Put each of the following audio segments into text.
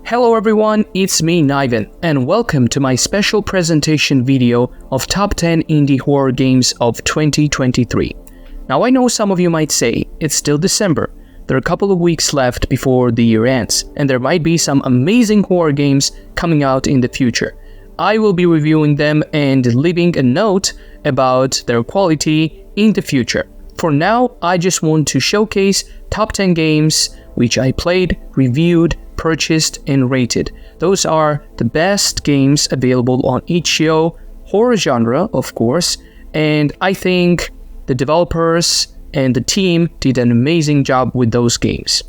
Hello everyone, it's me Niven, and welcome to my special presentation video of Top 10 Indie Horror Games of 2023. Now I know some of you might say, it's still December, there are a couple of weeks left before the year ends, and there might be some amazing horror games coming out in the future. I will be reviewing them and leaving a note about their quality in the future. For now, I just want to showcase top 10 games which I played, reviewed, purchased, and rated. Those are the best games available on itch.io, horror genre, of course, and I think the developers and the team did an amazing job with those games.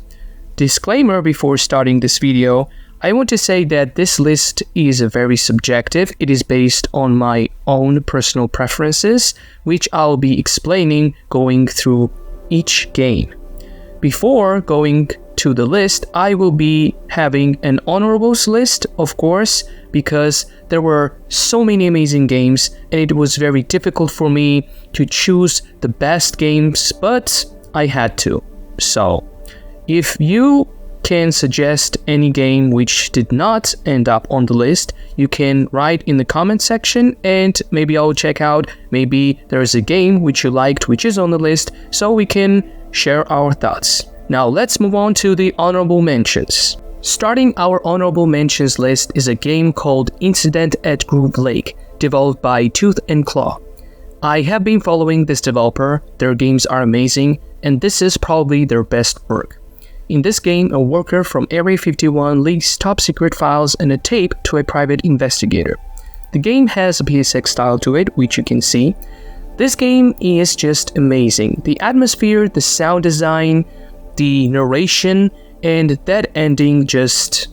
Disclaimer before starting this video, I want to say that this list is very subjective. It is based on my own personal preferences, which I'll be explaining going through each game. Before going to the list, I will be having an honorables list, of course, because there were so many amazing games and it was very difficult for me to choose the best games, but I had to. So, if you can suggest any game which did not end up on the list, you can write in the comment section and maybe I'll check out. Maybe there is a game which you liked which is on the list, so we can share our thoughts. Now let's move on to the honorable mentions. Starting our honorable mentions list is a game called Incident at Groove Lake, developed by Tooth and Claw. I have been following this developer, their games are amazing, and this is probably their best work. In this game, a worker from Area 51 leaks top secret files and a tape to a private investigator. The game has a PSX style to it, which you can see. This game is just amazing. The atmosphere, the sound design, the narration, and that ending just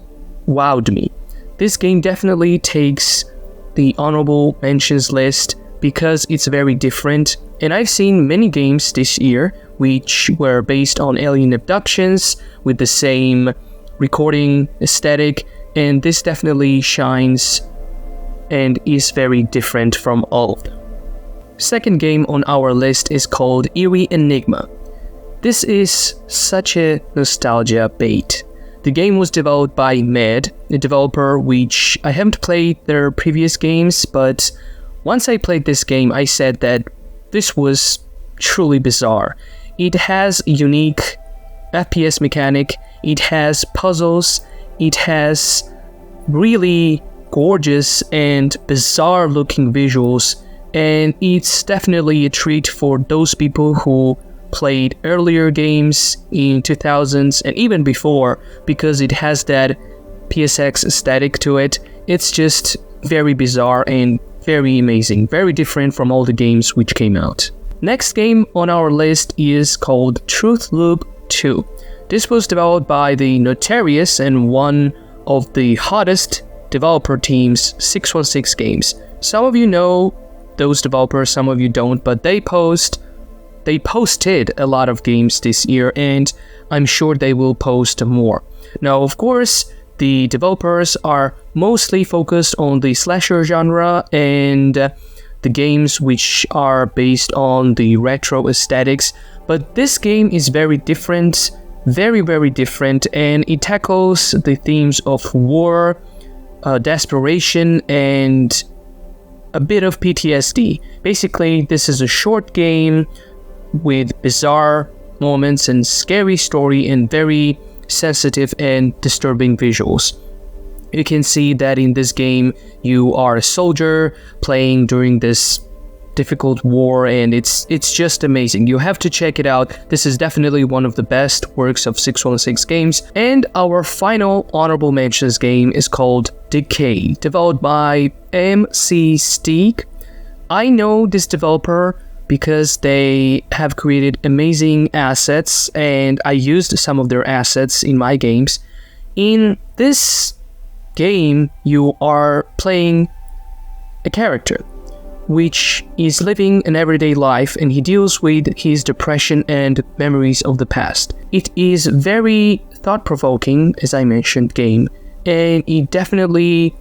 wowed me. This game definitely takes the honorable mentions list because it's very different, and I've seen many games this year which were based on alien abductions with the same recording aesthetic, and this definitely shines and is very different from all of them. Second game on our list is called Eerie Enigma. This is such a nostalgia bait. The game was developed by Med, a developer which I haven't played their previous games, but once I played this game I said that this was truly bizarre. It has a unique FPS mechanic, it has puzzles, it has really gorgeous and bizarre looking visuals, and it's definitely a treat for those people who played earlier games in 2000s and even before, because it has that PSX aesthetic to it. It's just very bizarre and very amazing, very different from all the games which came out. Next game on our list is called Truth Loop 2. This was developed by the notorious and one of the hottest developer teams, 616 Games. Some of you know those developers, some of you don't, but they posted a lot of games this year, and I'm sure they will post more. Now, of course, the developers are mostly focused on the slasher genre and the games which are based on the retro aesthetics, but this game is very different, very different, and it tackles the themes of war, desperation, and a bit of PTSD. Basically, this is a short game with bizarre moments and scary story and very sensitive and disturbing visuals. You can see that in this game you are a soldier playing during this difficult war, and it's just amazing. You have to check it out. This is definitely one of the best works of 616 Games. And our final honorable mentions game is called Decay, developed by MC Steak. I know this developer because they have created amazing assets, and I used some of their assets in my games. In this game, you are playing a character which is living an everyday life, and he deals with his depression and memories of the past. It is very thought-provoking, as I mentioned, game, and it definitely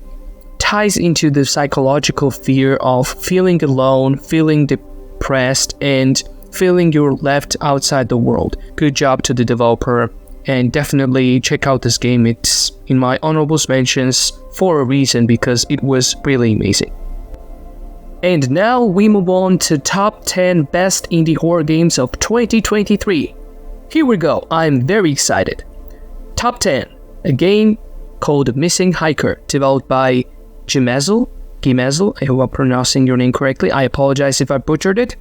ties into the psychological fear of feeling alone, feeling depressed, and feeling you're left outside the world. Good job to the developer, and definitely check out this game. It's in my honorables mentions for a reason, because it was really amazing. And now we move on to top 10 best indie horror games of 2023. Here we go, I'm very excited. Top 10, a game called Missing Hiker, developed by Gimezel. I hope I'm pronouncing your name correctly. I apologize if I butchered it.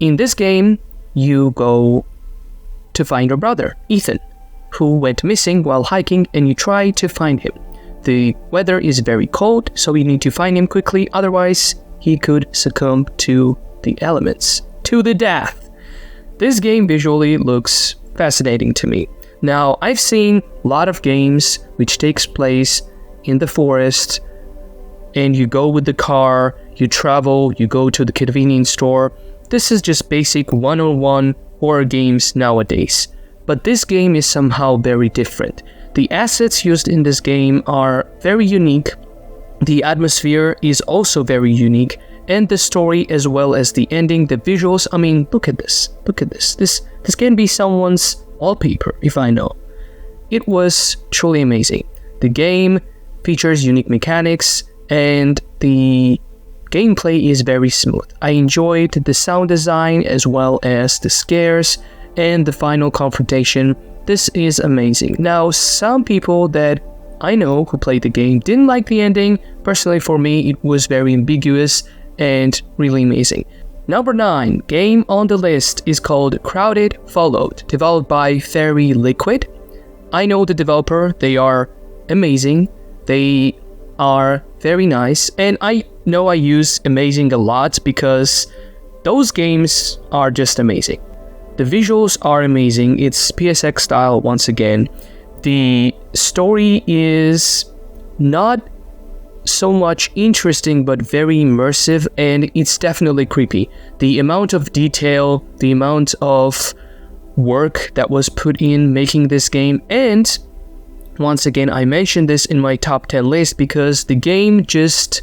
In this game, you go to find your brother, Ethan, who went missing while hiking, and you try to find him. The weather is very cold, so you need to find him quickly, otherwise he could succumb to the elements, to the death. This game visually looks fascinating to me. Now, I've seen a lot of games which takes place in the forest, and you go with the car, you travel, you go to the convenience store. This is just basic one-on-one horror games nowadays. But this game is somehow very different. The assets used in this game are very unique. The atmosphere is also very unique, and the story as well as the ending, the visuals, I mean, look at this. This can be someone's wallpaper, if I know. It was truly amazing. The game features unique mechanics, and the gameplay is very smooth. I enjoyed the sound design as well as the scares and the final confrontation. This is amazing. Now, some people that I know who played the game didn't like the ending. Personally, for me, it was very ambiguous and really amazing. Number 9 game on the list is called Crowded Followed, developed by Fairy Liquid. I know the developer, they are amazing, they are very nice, and I know I use amazing a lot because those games are just amazing. The visuals are amazing, it's PSX style once again. The story is not so much interesting but very immersive, and it's definitely creepy. The amount of detail, the amount of work that was put in making this game, and once again I mentioned this in my top 10 list because the game just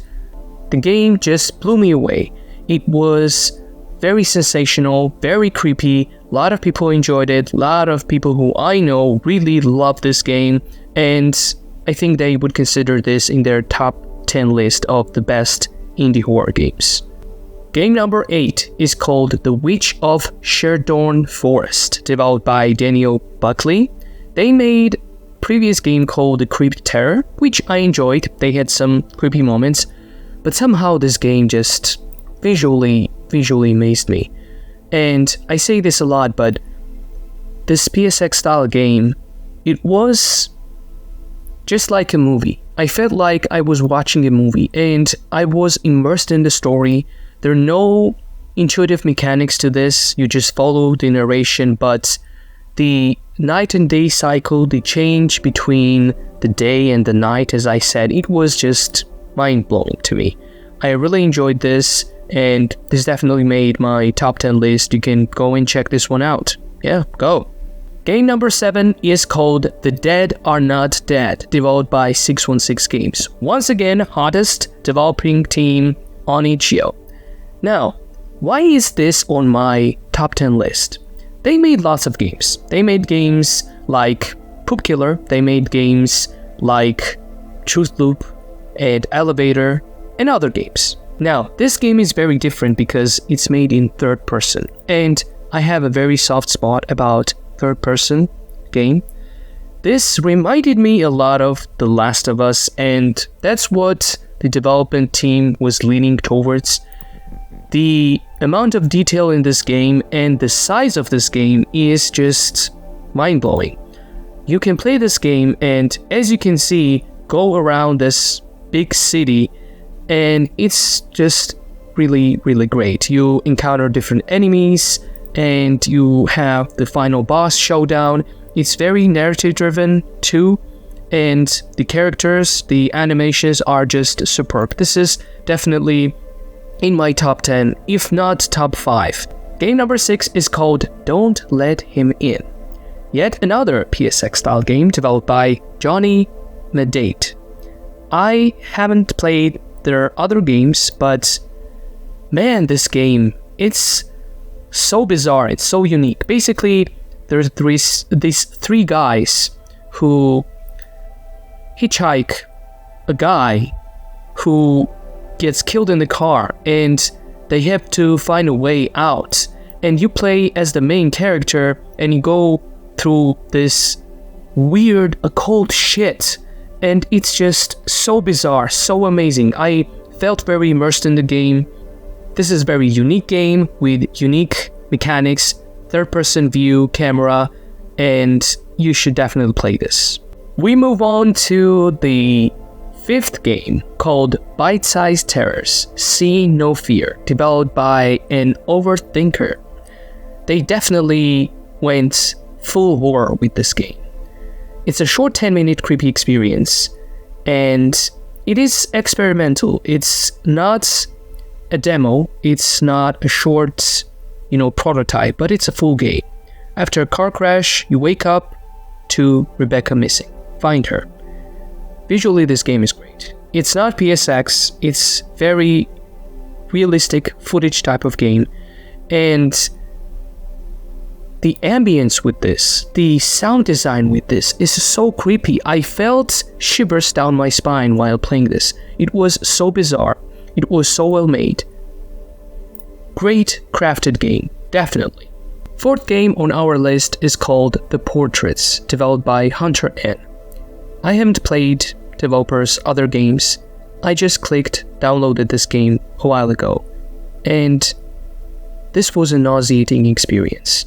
blew me away. It was very sensational, very creepy. A lot of people enjoyed it. A lot of people who I know really love this game, and I think they would consider this in their top 10 list of the best indie horror games. Game number 8 is called The Witch of Sherdorne Forest, developed by Daniel Buckley. They made previous game called The Creeped Terror, which I enjoyed. They had some creepy moments, but somehow this game just visually amazed me. And I say this a lot, but this PSX style game, it was just like a movie. I felt like I was watching a movie and I was immersed in the story. There are no intuitive mechanics to this, you just follow the narration, but the night and day cycle, the change between the day and the night, as I said, it was just mind-blowing to me. I really enjoyed this, and this definitely made my top 10 list. You can go and check this one out. Yeah, go. Game number 7 is called The Dead Are Not Dead, developed by 616 Games. Once again, hottest developing team on itch.io. Now, why is this on my top 10 list? They made lots of games. They made games like Poop Killer, they made games like Truth Loop and Elevator, and other games. Now, this game is very different because it's made in third person, and I have a very soft spot about third person game. This reminded me a lot of The Last of Us, and that's what the development team was leaning towards. The amount of detail in this game and the size of this game is just mind-blowing. You can play this game and, as you can see, go around this big city, and it's just really great. You encounter different enemies and you have the final boss showdown. It's very narrative driven too, and the characters, the animations are just superb. This is definitely in my top 10, if not top 5. Game number 6 is called Don't Let Him In. Yet another PSX style game developed by Johnny Medate. I haven't played their other games, but man, this game, it's so bizarre, it's so unique. Basically, there's these three guys who hitchhike a guy who gets killed in the car, and they have to find a way out. And you play as the main character, and you go through this weird occult shit, and it's just so bizarre, so amazing. I felt very immersed in the game. This is a very unique game with unique mechanics, third-person view camera, and you should definitely play this. We move on to the 5th game, called Bite-Sized Terrors, See No Fear, developed by an overthinker. They definitely went full horror with this game. It's a short 10-minute creepy experience, and it is experimental. It's not a demo, it's not a short, prototype, but it's a full game. After a car crash, you wake up to Rebecca missing. Find her. Visually, this game is great. It's not PSX, it's very realistic footage type of game, and the ambience with this, the sound design with this is so creepy. I felt shivers down my spine while playing this. It was so bizarre. It was so well made. Great crafted game, definitely. 4th game on our list is called The Portraits, developed by Hunter N. I haven't played developers' other games. I just downloaded this game a while ago, and this was a nauseating experience.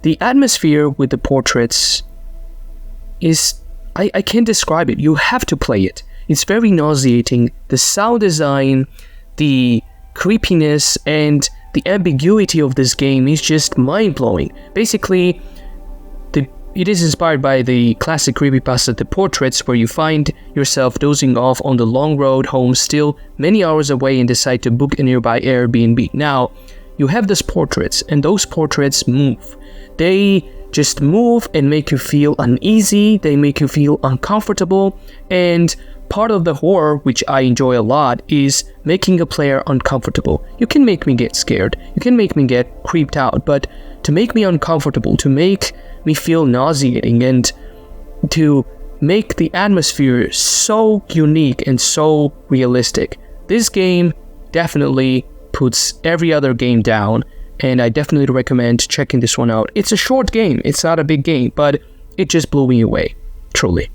The atmosphere with the portraits is, I can't describe it. You have to play it. It's very nauseating. The sound design, the creepiness, and the ambiguity of this game is just mind-blowing. Basically, it is inspired by the classic creepypasta The Portraits, where you find yourself dozing off on the long road home, still many hours away, and decide to book a nearby Airbnb. Now, you have these portraits, and those portraits move. They just move and make you feel uneasy, they make you feel uncomfortable, and part of the horror, which I enjoy a lot, is making a player uncomfortable. You can make me get scared, you can make me get creeped out, but to make me uncomfortable, to make me feel nauseating, and to make the atmosphere so unique and so realistic, this game definitely puts every other game down, and I definitely recommend checking this one out. It's a short game, it's not a big game, but it just blew me away, truly.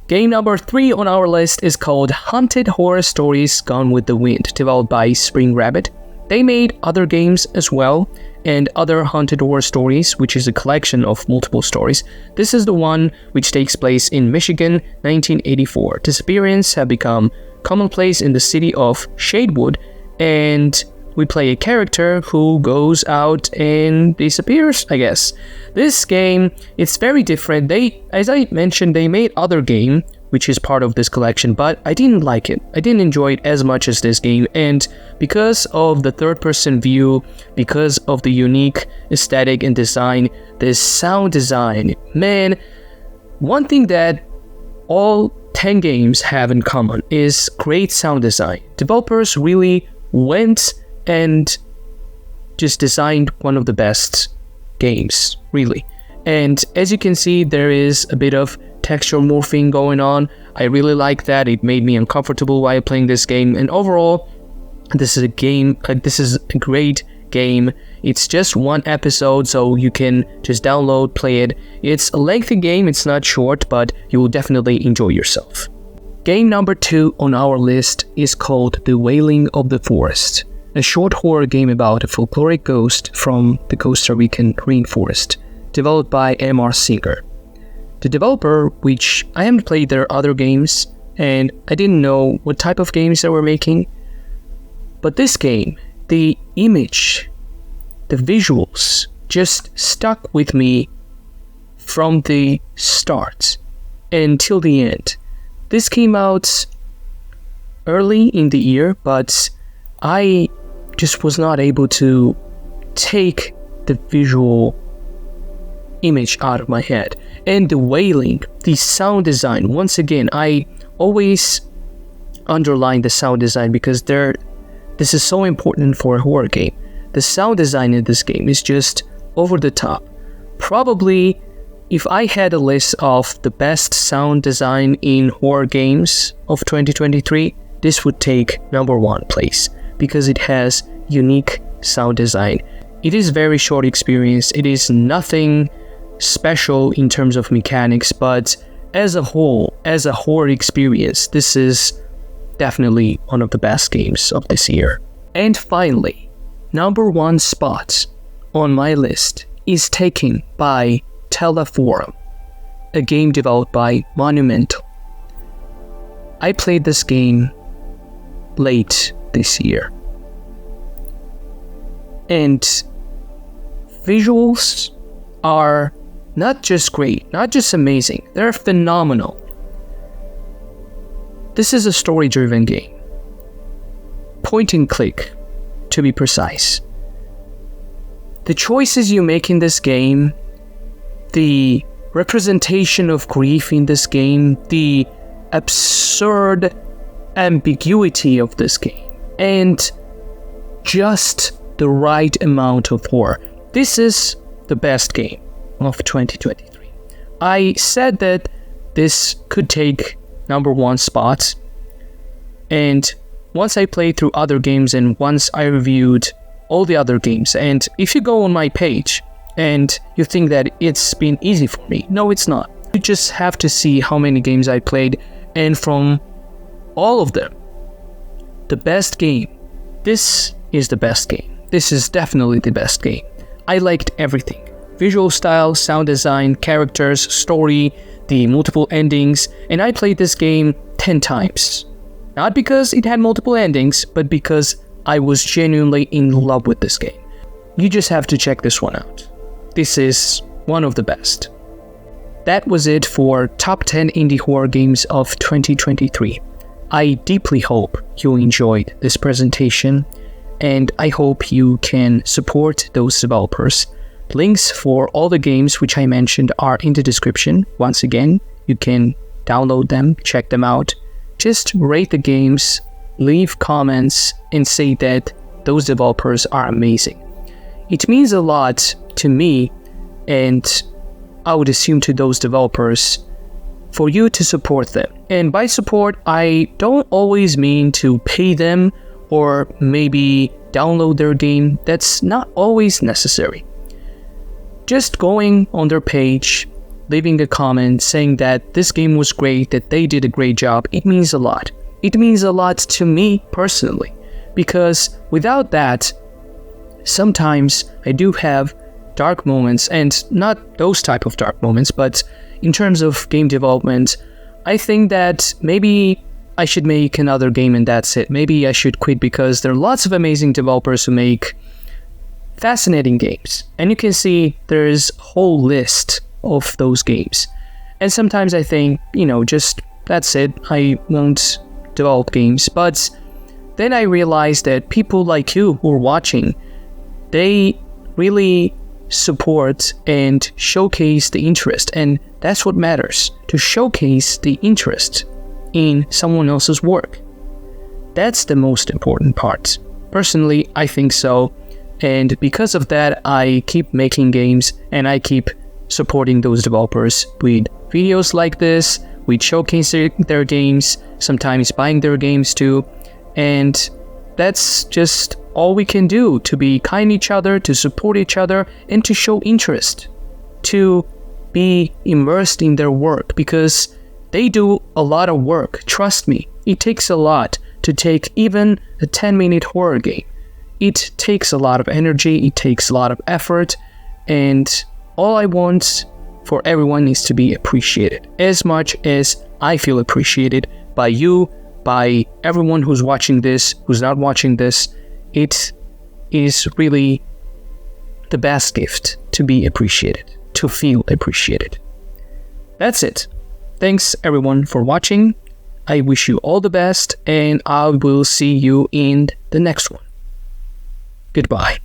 Game number 3 on our list is called Haunted Horror Stories Gone with the Wind, developed by Spring Rabbit. They made other games as well, and other haunted horror stories, which is a collection of multiple stories. This is the one which takes place in Michigan, 1984. Disappearances have become commonplace in the city of Shadewood, and we play a character who goes out and disappears, I guess. This game, it's very different. As I mentioned, they made other game, which is part of this collection, but I didn't like it. I didn't enjoy it as much as this game, and because of the third-person view, because of the unique aesthetic and design, this sound design, man, one thing that all 10 games have in common is great sound design. Developers really went and just designed one of the best games, really. And as you can see, there is a bit of texture morphing going on. I really like that. It made me uncomfortable while playing this game, and overall, this is a great game. It's just one episode, so you can just download, play it. It's a lengthy game, it's not short, but you will definitely enjoy yourself. Game number 2 on our list is called The Wailing of the Forest, a short horror game about a folkloric ghost from the Costa Rican rainforest, developed by M.R. Singer. The developer, which I haven't played their other games, and I didn't know what type of games they were making, but this game, the image, the visuals, just stuck with me from the start until the end. This came out early in the year, but I just was not able to take the visual image out of my head. And the wailing, the sound design, once again, I always underline the sound design because this is so important for a horror game. The sound design in this game is just over the top. Probably if I had a list of the best sound design in horror games of 2023, this would take number 1 place because it has unique sound design. It is very short experience. It is nothing special in terms of mechanics, but as a whole, as a horror experience, this is definitely one of the best games of this year. And finally, number 1 spot on my list is taken by Teleforum, a game developed by Monumental. I played this game late this year, and visuals are not just great, not just amazing, they're phenomenal. This is a story-driven game. Point and click, to be precise. The choices you make in this game, the representation of grief in this game, the absurd ambiguity of this game, and just the right amount of horror. This is the best game of 2023. I said that this could take number 1 spot, and once I played through other games and once I reviewed all the other games, and if you go on my page and you think that it's been easy for me, no, it's not. You just have to see how many games I played, and from all of them, the best game, this is the best game. This is definitely the best game. I liked everything. Visual style, sound design, characters, story, the multiple endings, and I played this game 10 times. Not because it had multiple endings, but because I was genuinely in love with this game. You just have to check this one out. This is one of the best. That was it for Top 10 Indie Horror Games of 2023. I deeply hope you enjoyed this presentation, and I hope you can support those developers. Links for all the games which I mentioned are in the description. Once again, you can download them, check them out. Just rate the games, leave comments, and say that those developers are amazing. It means a lot to me, and I would assume to those developers, for you to support them. And by support, I don't always mean to pay them or maybe download their game. That's not always necessary. Just going on their page, leaving a comment saying that this game was great, that they did a great job, it means a lot. It means a lot to me personally, because without that, sometimes I do have dark moments, and not those type of dark moments, but in terms of game development, I think that maybe I should make another game and that's it. Maybe I should quit, because there are lots of amazing developers who make fascinating games. And you can see there's a whole list of those games. And sometimes I think, just that's it. I won't develop games. But then I realized that people like you who are watching, they really support and showcase the interest. And that's what matters, to showcase the interest in someone else's work. That's the most important part. Personally, I think so. And because of that, I keep making games and I keep supporting those developers with videos like this, with showcasing their games, sometimes buying their games too. And that's just all we can do, to be kind to each other, to support each other, and to show interest, to be immersed in their work, because they do a lot of work. Trust me, it takes a lot to take even a 10-minute horror game. It takes a lot of energy, it takes a lot of effort, and all I want for everyone is to be appreciated as much as I feel appreciated by you, by everyone who's watching this, who's not watching this. It is really the best gift, to be appreciated, to feel appreciated. That's it. Thanks everyone for watching. I wish you all the best, and I will see you in the next one. Goodbye.